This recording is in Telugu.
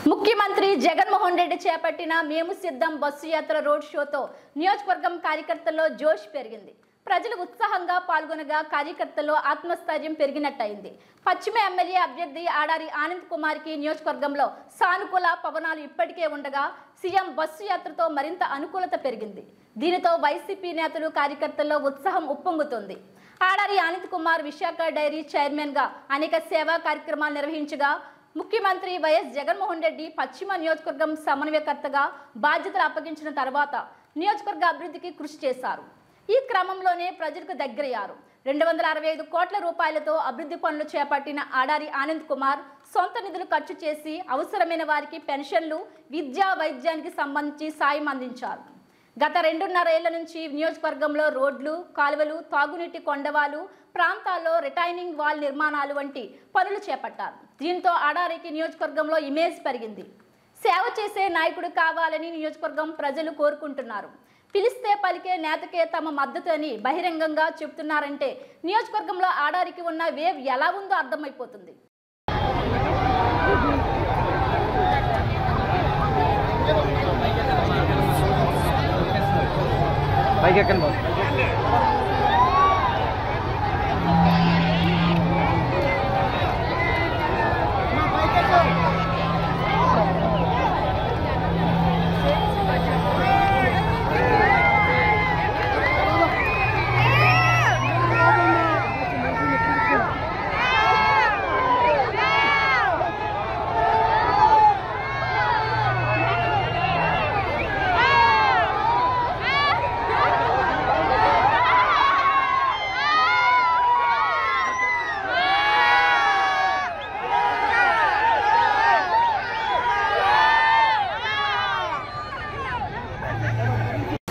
ముఖ్యమంత్రి జగన్మోహన్ రెడ్డి చేపట్టిన మేము సిద్ధం బస్సు యాత్ర రోడ్ షోతో నియోజకవర్గం కార్యకర్తల్లో జోష్ పెరిగింది. ప్రజలు ఉత్సాహంగా పాల్గొనగా కార్యకర్తల్లో ఆత్మస్థైర్యం పెరిగినట్టయింది. పశ్చిమ ఎమ్మెల్యే అభ్యర్థి ఆడారి ఆనంద్ కుమార్ కి నియోజకవర్గంలో సానుకూల పవనాలు ఇప్పటికే ఉండగా సీఎం బస్సు యాత్రతో మరింత అనుకూలత పెరిగింది. దీనితో వైసీపీ నేతలు కార్యకర్తల్లో ఉత్సాహం ఉప్పొంగుతోంది. ఆడారి ఆనంద్ కుమార్ విశాఖ డైరీ చైర్మన్ గా అనేక సేవా కార్యక్రమాలు నిర్వహించగా ముఖ్యమంత్రి వైఎస్ జగన్మోహన్ రెడ్డి పశ్చిమ నియోజకవర్గం సమన్వయకర్తగా బాధ్యతలు అప్పగించిన తర్వాత నియోజకవర్గ అభివృద్ధికి కృషి చేశారు. ఈ క్రమంలోనే ప్రజలకు దగ్గరయ్యారు. 265 కోట్ల రూపాయలతో అభివృద్ధి పనులు చేపట్టిన ఆడారి ఆనంద్ కుమార్ సొంత నిధులు ఖర్చు చేసి అవసరమైన వారికి పెన్షన్లు, విద్యా, వైద్యానికి సంబంధించి సాయం అందించారు. గత 2.5 ఏళ్ల నుంచి నియోజకవర్గంలో రోడ్లు, కాలువలు, తాగునీటి కొండవాలు ప్రాంతాల్లో రిటైనింగ్ వాల్ నిర్మాణాలు వంటి పనులు చేపట్టారు. దీంతో ఆడారికి నియోజకవర్గంలో ఇమేజ్ పెరిగింది. సేవ చేసే నాయకుడు కావాలని నియోజకవర్గం ప్రజలు కోరుకుంటున్నారు. పిలిస్తే పలికే నేతకే తమ మద్దతు అని బహిరంగంగా చెప్తున్నారంటే నియోజకవర్గంలో ఆడారికి ఉన్న వేవ్ ఎలా ఉందో అర్థమైపోతుంది.